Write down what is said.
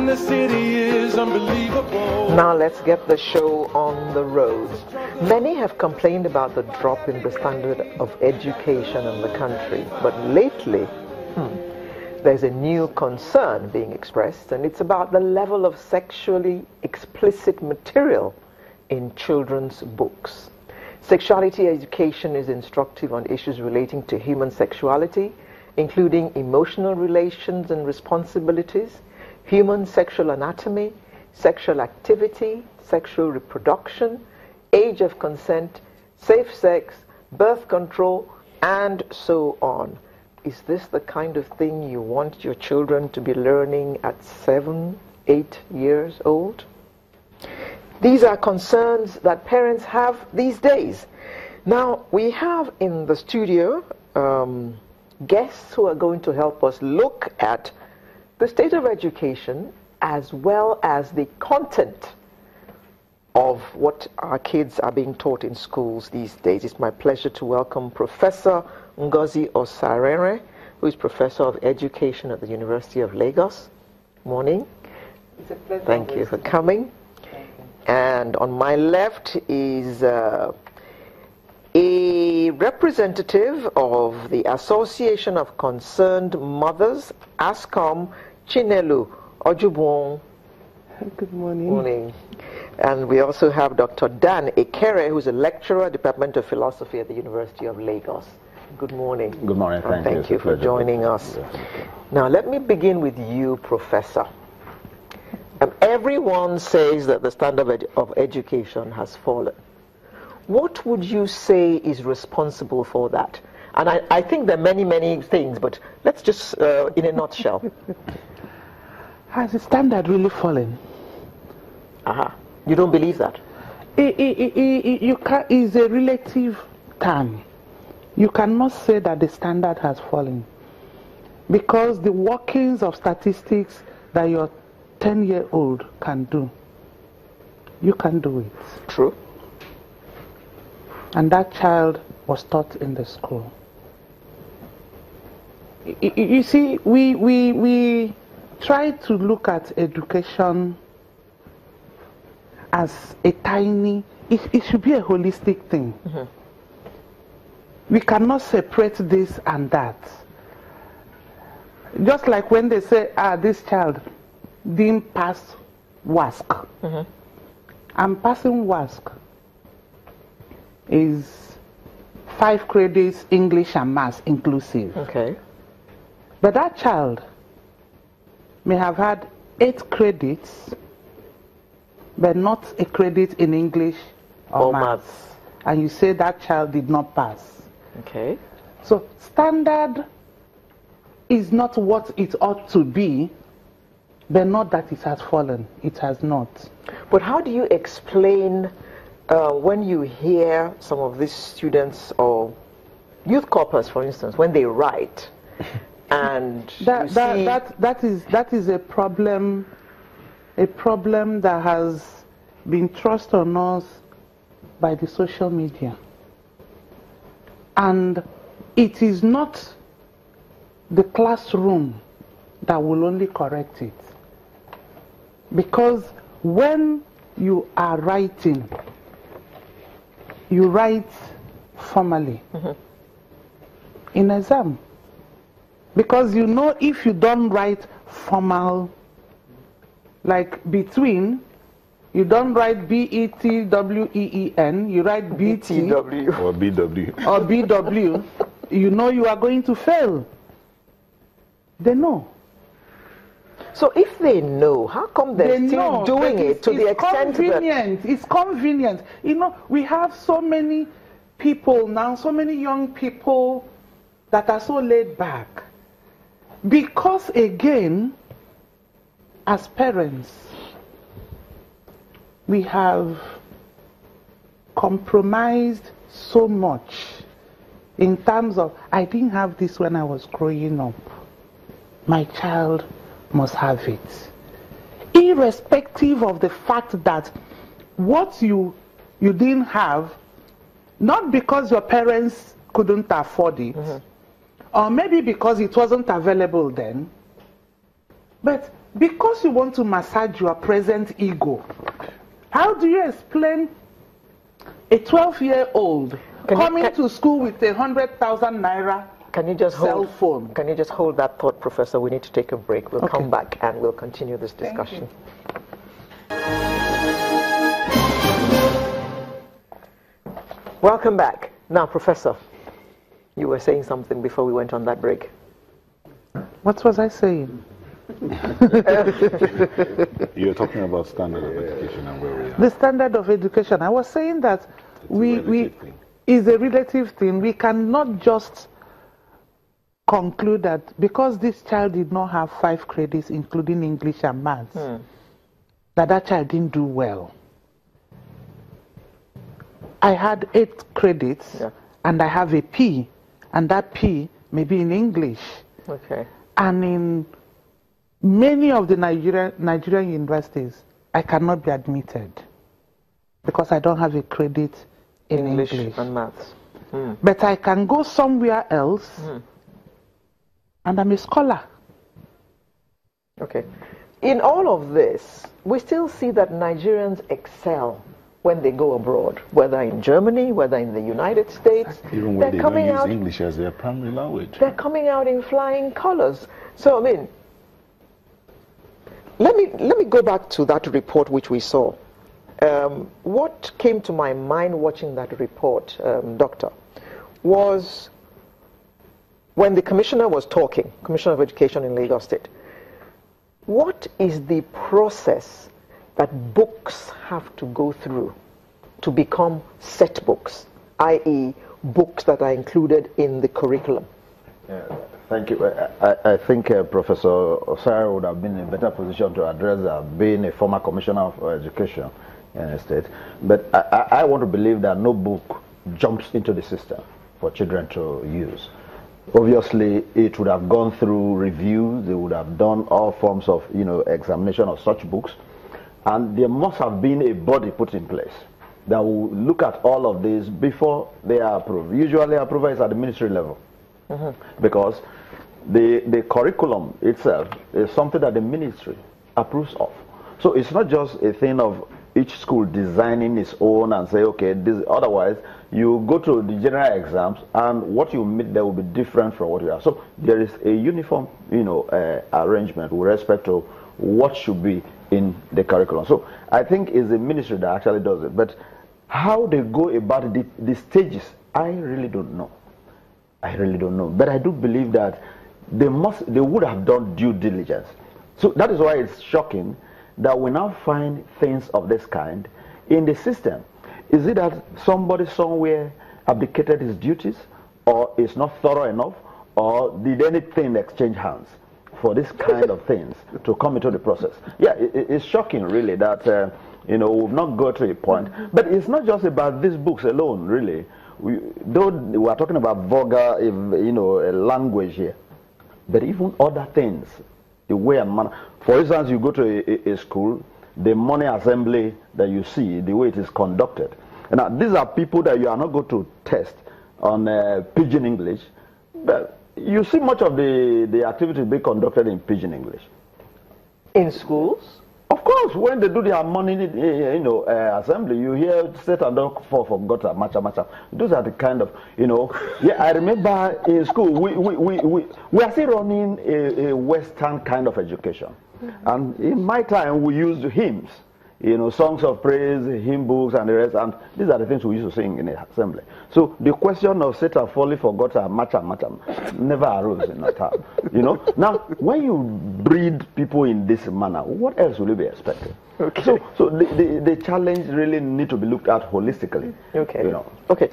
in the city is unbelievable. Now let's get the show on the road. Many have complained about the drop in the standard of education in the country, but lately, there's a new concern being expressed, and it's about the level of sexually explicit material in children's books. Sexuality education is instructive on issues relating to human sexuality, including emotional relations and responsibilities, human sexual anatomy, sexual activity, sexual reproduction, age of consent, safe sex, birth control, and so on. Is this the kind of thing you want your children to be learning at 7, 8 years old? These are concerns that parents have these days. Now, we have in the studio guests who are going to help us look at the state of education as well as the content of what our kids are being taught in schools these days. It's my pleasure to welcome Professor Ngozi Osarere, who is Professor of Education at the University of Lagos. Morning. It's a pleasure. Thank you for coming. And on my left is a representative of the Association of Concerned Mothers, ASCOM, Chinelu Ojubong. Good morning. Morning. And we also have Dr. Dan Ekere, who's a lecturer, Department of Philosophy at the University of Lagos. Good morning. Good morning. Thank you for joining us. Now, let me begin with you, Professor. Everyone says that the standard of education has fallen. What would you say is responsible for that? And I think there are many, many things, but let's just, in a nutshell. Has the standard really fallen? You don't believe that? It's a relative term. You cannot say that the standard has fallen, because the workings of statistics that your 10-year-old can do, you can do it. True. And that child was taught in the school. You see, we try to look at education as a tiny, it should be a holistic thing. We cannot separate this and that. Just like when they say, this child didn't pass WASC. And passing WASC is 5 credits, English and Maths inclusive. Okay. But that child may have had 8 credits, but not a credit in English or Maths. And you say that child did not pass. Okay. So standard is not what it ought to be, but not that it has fallen. It has not. But how do you explain when you hear some of these students or youth corpus, for instance, when they write, and that is a problem that has been thrust on us by the social media, and it is not the classroom that will only correct it, because when you are writing, you write formally in exam, because you know if you don't write formal, like between, you don't write B-E-T-W-E-E-N, you write B-T or BW. or BW, you know you are going to fail. They know. So if they know, how come they're still doing it to the extent that... It's convenient. You know, we have so many people now, so many young people that are so laid back. Because again, as parents, we have compromised so much in terms of, I didn't have this when I was growing up. My child must have it. Irrespective of the fact that what you didn't have, not because your parents couldn't afford it, or maybe because it wasn't available then, But because you want to massage your present ego, how do you explain a 12-year-old coming to school with 100,000 naira cell phone? Can you just hold that thought, Professor? We need to take a break. We'll come back and we'll continue this discussion. Welcome back. Now, Professor, you were saying something before we went on that break. What was I saying? You're talking about standard of education and where we are. The standard of education. I was saying that is a relative thing. We cannot just conclude that because this child did not have 5 credits, including English and maths, that child didn't do well. I had 8 credits, and I have a P, and that P may be in English. Okay. And in many of the Nigerian universities, I cannot be admitted because I don't have a credit in English and maths. But I can go somewhere else, and I'm a scholar. Okay. In all of this, we still see that Nigerians excel when they go abroad, whether in Germany, whether in the United States. Even when they don't use English as their primary language. They're coming out in flying colors. So, I mean, let me go back to that report which we saw. What came to my mind watching that report, Doctor, was when the commissioner was talking, Commissioner of Education in Lagos State, what is the process that books have to go through to become set books, i.e. books that are included in the curriculum? Thank you. I think Professor Osara would have been in a better position to address that, being a former commissioner of education in the state. But I want to believe that no book jumps into the system for children to use. Obviously, it would have gone through reviews. They would have done all forms of, examination of such books. And there must have been a body put in place that will look at all of this before they are approved. Usually approval is at the ministry level, because the curriculum itself is something that the ministry approves of. So it's not just a thing of each school designing its own and say, okay, this. Otherwise, you go to the general exams and what you meet there will be different from what you have. So there is a uniform, arrangement with respect to what should be in the curriculum. So I think it's the ministry that actually does it. But how they go about the stages, I really don't know. I really don't know. But I do believe that they would have done due diligence. So that is why it's shocking that we now find things of this kind in the system. Is it that somebody somewhere abdicated his duties, or is not thorough enough, or did anything exchange hands for this kind of things to come into the process? Yeah, it's shocking really that we've not got to a point. But it's not just about these books alone, really. Though we are talking about vulgar, language here, but even other things, the way and manner. For instance, you go to a school, the morning assembly that you see, the way it is conducted. Now, these are people that you are not going to test on pidgin English, but you see much of the activity being conducted in pidgin English. In schools? Of course, when they do their morning, assembly, you hear set and dog for gota, macha. Those are the kind of, Yeah, I remember in school, we are still running a Western kind of education. And in my time, we used hymns, songs of praise, hymn books, and the rest. And these are the things we used to sing in the assembly. So the question of set and folly for gota, macha, never arose in that time. Now, when you breed people in this manner, what else will you be expecting? Okay. So the challenge really need to be looked at holistically. Okay. Okay.